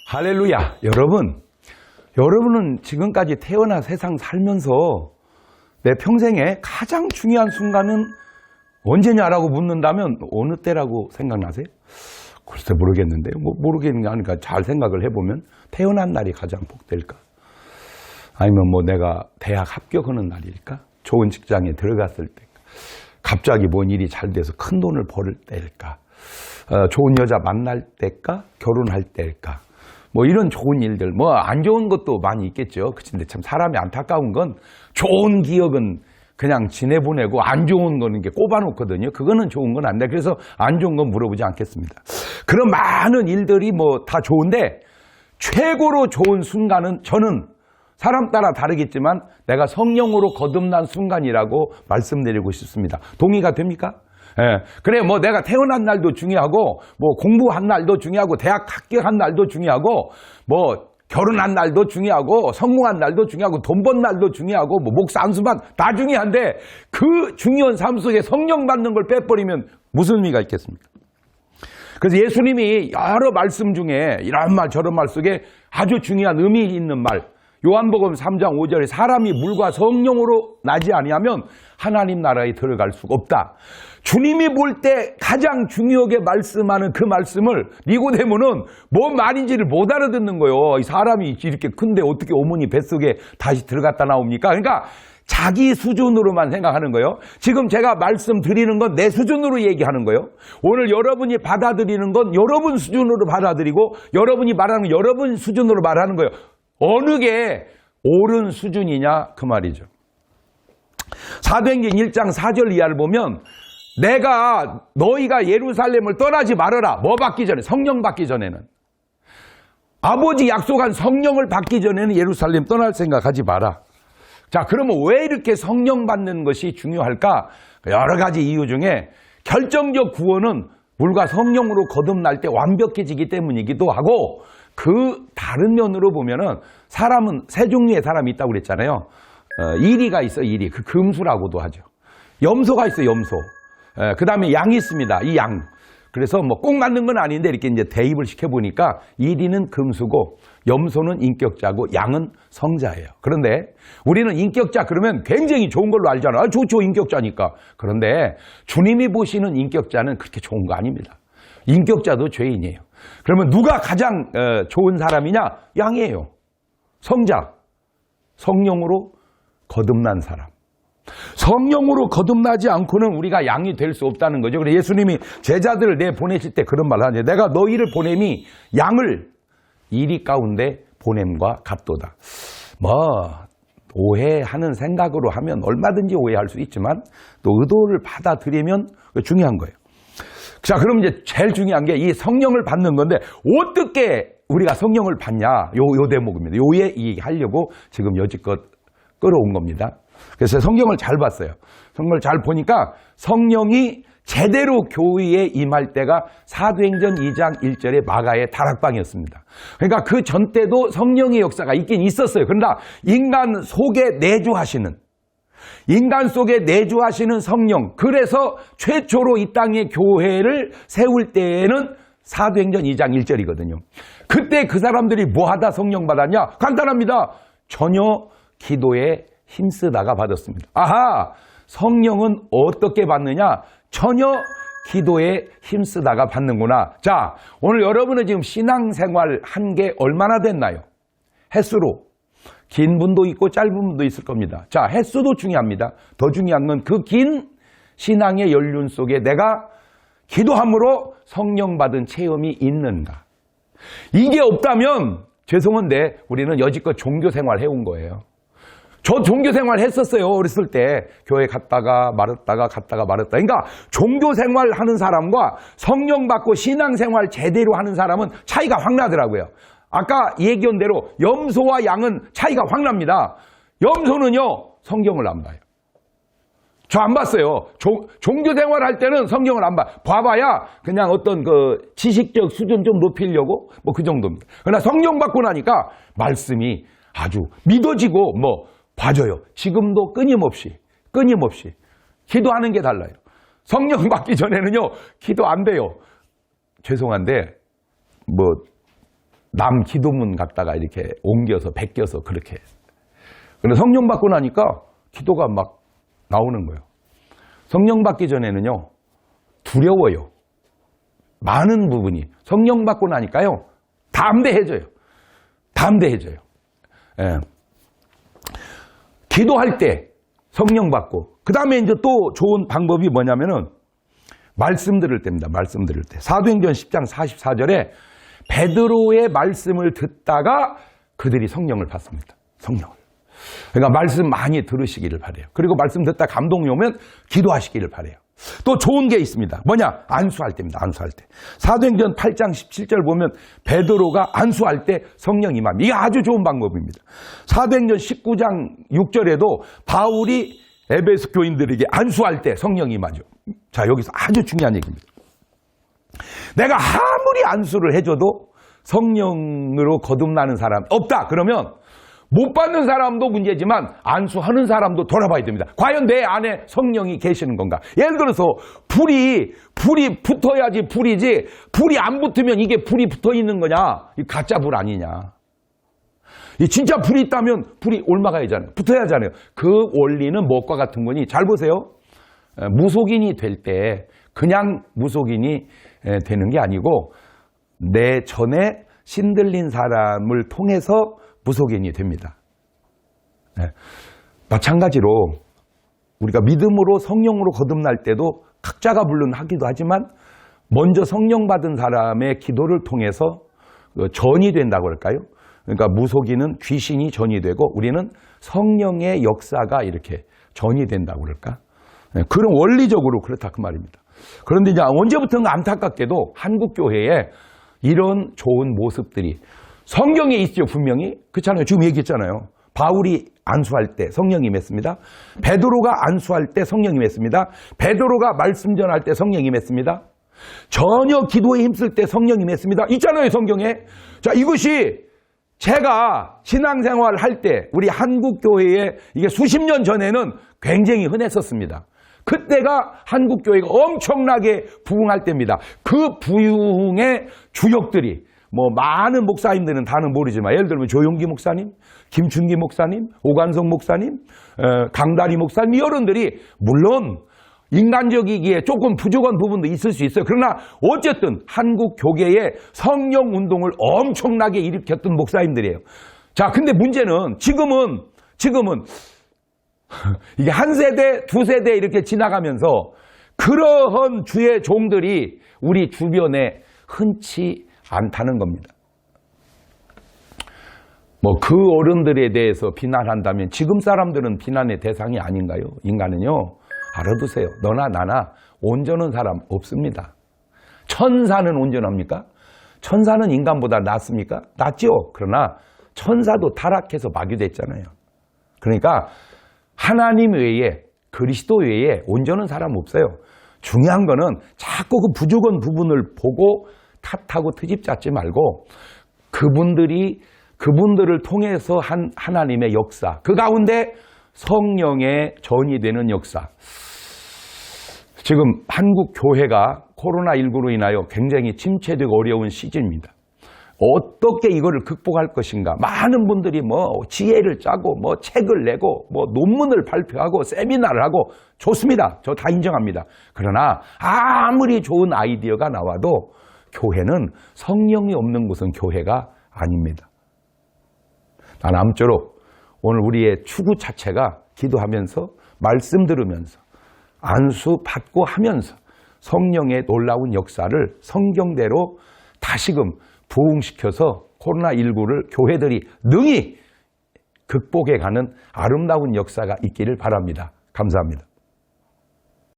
할렐루야. 여러분은 지금까지 태어나 세상 살면서 내 평생에 가장 중요한 순간은 언제냐라고 묻는다면 어느 때라고 생각나세요? 글쎄 모르겠는데요. 모르겠는 게 아니라 잘 생각을 해보면 태어난 날이 가장 복될까? 아니면 내가 대학 합격하는 날일까? 좋은 직장에 들어갔을 때일까? 갑자기 뭔 일이 잘 돼서 큰 돈을 벌 때일까? 좋은 여자 만날 때일까? 결혼할 때일까? 이런 좋은 일들, 안 좋은 것도 많이 있겠죠. 근데 참 사람이 안타까운 건 좋은 기억은 그냥 지내보내고 안 좋은 거는 게 꼽아놓거든요. 그거는 좋은 건 안 돼. 그래서 안 좋은 건 물어보지 않겠습니다. 그런 많은 일들이 다 좋은데 최고로 좋은 순간은 저는 사람 따라 다르겠지만 내가 성령으로 거듭난 순간이라고 말씀드리고 싶습니다. 동의가 됩니까? 예. 그래, 내가 태어난 날도 중요하고, 공부한 날도 중요하고, 대학 합격한 날도 중요하고, 결혼한 날도 중요하고, 성공한 날도 중요하고, 돈 번 날도 중요하고, 목사 안수만 다 중요한데, 그 중요한 삶 속에 성령 받는 걸 빼버리면 무슨 의미가 있겠습니까? 그래서 예수님이 여러 말씀 중에 이런 말 저런 말 속에 아주 중요한 의미 있는 말, 요한복음 3장 5절에 사람이 물과 성령으로 나지 아니하면 하나님 나라에 들어갈 수가 없다. 주님이 볼 때 가장 중요하게 말씀하는 그 말씀을 니고데모는 뭔 말인지를 못 알아듣는 거예요. 이 사람이 이렇게 큰데 어떻게 어머니 뱃속에 다시 들어갔다 나옵니까? 그러니까 자기 수준으로만 생각하는 거예요. 지금 제가 말씀드리는 건 내 수준으로 얘기하는 거예요. 오늘 여러분이 받아들이는 건 여러분 수준으로 받아들이고 여러분이 말하는 건 여러분 수준으로 말하는 거예요. 어느 게 옳은 수준이냐 그 말이죠. 사도행전 1장 4절 이하를 보면 너희가 예루살렘을 떠나지 말아라. 받기 전에? 성령 받기 전에는. 아버지 약속한 성령을 받기 전에는 예루살렘 떠날 생각하지 마라. 자, 그러면 왜 이렇게 성령 받는 것이 중요할까? 여러 가지 이유 중에 결정적 구원은 물과 성령으로 거듭날 때 완벽해지기 때문이기도 하고 그 다른 면으로 보면은 사람은 세 종류의 사람이 있다고 그랬잖아요. 이리가 있어, 이리. 그 금수라고도 하죠. 염소가 있어, 염소. 그 다음에 양이 있습니다. 이 양. 그래서 꼭 맞는 건 아닌데 이렇게 이제 대입을 시켜보니까 이리는 금수고 염소는 인격자고 양은 성자예요. 그런데 우리는 인격자 그러면 굉장히 좋은 걸로 알잖아요. 좋죠, 인격자니까. 그런데 주님이 보시는 인격자는 그렇게 좋은 거 아닙니다. 인격자도 죄인이에요. 그러면 누가 가장 좋은 사람이냐? 양이에요. 성자. 성령으로 거듭난 사람. 성령으로 거듭나지 않고는 우리가 양이 될 수 없다는 거죠. 그래서 예수님이 제자들을 내보내실 때 그런 말을 하죠. 내가 너희를 보냄이 양을 이리 가운데 보냄과 같도다. 오해하는 생각으로 하면 얼마든지 오해할 수 있지만 또 의도를 받아들이면 중요한 거예요. 자, 그럼 이제 제일 중요한 게 이 성령을 받는 건데 어떻게 우리가 성령을 받냐? 요 대목입니다. 요에 얘기하려고 지금 여지껏 끌어온 겁니다. 그래서 성경을 잘 봤어요. 성경을 잘 보니까 성령이 제대로 교회에 임할 때가 사도행전 2장 1절의 마가의 다락방이었습니다. 그러니까 그 전 때도 성령의 역사가 있긴 있었어요. 그러나 인간 속에 내주하시는 성령. 그래서 최초로 이 땅에 교회를 세울 때에는 사도행전 2장 1절이거든요. 그때 그 사람들이 뭐하다 성령 받았냐? 간단합니다. 전혀 기도에 힘쓰다가 받았습니다. 아하! 성령은 어떻게 받느냐? 전혀 기도에 힘쓰다가 받는구나. 자, 오늘 여러분은 지금 신앙생활 한 게 얼마나 됐나요? 횟수로. 긴 분도 있고 짧은 분도 있을 겁니다. 자, 횟수도 중요합니다. 더 중요한 건 그 긴 신앙의 연륜 속에 내가 기도함으로 성령 받은 체험이 있는가. 이게 없다면 죄송한데 우리는 여지껏 종교생활 해온 거예요. 저 종교생활 했었어요. 어렸을 때 교회 갔다가 말았다가 갔다가 말았다. 그러니까 종교생활 하는 사람과 성령 받고 신앙생활 제대로 하는 사람은 차이가 확 나더라고요. 아까 얘기한 대로 염소와 양은 차이가 확 납니다. 염소는요 성경을 안 봐요. 저 안 봤어요. 종교생활 할 때는 성경을 안 봐. 봐봐야 그냥 어떤 그 지식적 수준 좀 높이려고 그 정도입니다. 그러나 성령 받고 나니까 말씀이 아주 믿어지고 봐줘요. 지금도 끊임없이 기도하는 게 달라요. 성령 받기 전에는요 기도 안 돼요. 죄송한데 남 기도문 갖다가 이렇게 옮겨서 베껴서 그렇게. 근데 성령 받고 나니까 기도가 막 나오는 거예요. 성령 받기 전에는요, 두려워요. 많은 부분이. 성령 받고 나니까요, 담대해져요. 담대해져요. 예. 기도할 때 성령 받고, 그 다음에 이제 또 좋은 방법이 뭐냐면은 말씀 들을 때입니다. 말씀 들을 때. 사도행전 10장 44절에 베드로의 말씀을 듣다가 그들이 성령을 받습니다. 성령을. 그러니까 말씀 많이 들으시기를 바라요. 그리고 말씀 듣다 감동이 오면 기도하시기를 바라요. 또 좋은 게 있습니다. 뭐냐? 안수할 때입니다. 안수할 때. 사도행전 8장 17절 보면 베드로가 안수할 때 성령 임함. 이게 아주 좋은 방법입니다. 사도행전 19장 6절에도 바울이 에베소 교인들에게 안수할 때 성령 임하죠. 자, 여기서 아주 중요한 얘기입니다. 내가 아무리 안수를 해줘도 성령으로 거듭나는 사람 없다. 그러면 못 받는 사람도 문제지만 안수하는 사람도 돌아봐야 됩니다. 과연 내 안에 성령이 계시는 건가? 예를 들어서 불이 붙어야지 불이지, 불이 안 붙으면 이게 불이 붙어 있는 거냐? 이 가짜 불 아니냐? 이 진짜 불이 있다면 불이 옮아가야 하잖아요. 붙어야 하잖아요. 그 원리는 무엇과 같은 거니? 잘 보세요. 무속인이 될 때 그냥 무속인이 되는 게 아니고 내 전에 신들린 사람을 통해서 무속인이 됩니다. 네. 마찬가지로 우리가 믿음으로 성령으로 거듭날 때도 각자가 물론 하기도 하지만 먼저 성령 받은 사람의 기도를 통해서 전이 된다고 할까요? 그러니까 무속인은 귀신이 전이 되고 우리는 성령의 역사가 이렇게 전이 된다고 그럴까? 네. 그런 원리적으로 그렇다 그 말입니다. 그런데 이제 언제부턴가 안타깝게도 한국 교회에 이런 좋은 모습들이 성경에 있죠, 분명히. 그렇잖아요. 지금 얘기했잖아요. 바울이 안수할 때 성령이 임했습니다. 베드로가 안수할 때 성령이 임했습니다. 베드로가 말씀 전할 때 성령이 임했습니다. 전혀 기도에 힘쓸 때 성령이 임했습니다. 있잖아요, 성경에. 자, 이것이 제가 신앙생활 할 때 우리 한국 교회에 이게 수십 년 전에는 굉장히 흔했었습니다. 그때가 한국 교회가 엄청나게 부흥할 때입니다. 그 부흥의 주역들이 뭐 많은 목사님들은 다는 모르지만 예를 들면 조용기 목사님, 김춘기 목사님, 오관성 목사님, 강다리 목사님 이런들이 물론 인간적이기에 조금 부족한 부분도 있을 수 있어요. 그러나 어쨌든 한국 교계에 성령 운동을 엄청나게 일으켰던 목사님들이에요. 자, 근데 문제는 지금은 이게 한 세대, 두 세대 이렇게 지나가면서 그러한 주의 종들이 우리 주변에 흔치 않다는 겁니다. 뭐 그 어른들에 대해서 비난한다면 지금 사람들은 비난의 대상이 아닌가요? 인간은요, 알아두세요. 너나 나나 온전한 사람 없습니다. 천사는 온전합니까? 천사는 인간보다 낫습니까? 낫죠. 그러나 천사도 타락해서 마귀됐잖아요. 그러니까 하나님 외에, 그리스도 외에 온전한 사람 없어요. 중요한 거는 자꾸 그 부족한 부분을 보고 탓하고 트집 잡지 말고 그분들을 통해서 한 하나님의 역사, 그 가운데 성령의 전이 되는 역사. 지금 한국 교회가 코로나19로 인하여 굉장히 침체되고 어려운 시즌입니다. 어떻게 이거를 극복할 것인가? 많은 분들이 뭐 지혜를 짜고 뭐 책을 내고 뭐 논문을 발표하고 세미나를 하고 좋습니다. 저 다 인정합니다. 그러나 아무리 좋은 아이디어가 나와도 교회는 성령이 없는 곳은 교회가 아닙니다. 난 아무쪼록 오늘 우리의 추구 자체가 기도하면서 말씀 들으면서 안수 받고 하면서 성령의 놀라운 역사를 성경대로 다시금 부흥시켜서 코로나19를 교회들이 능히 극복해가는 아름다운 역사가 있기를 바랍니다. 감사합니다.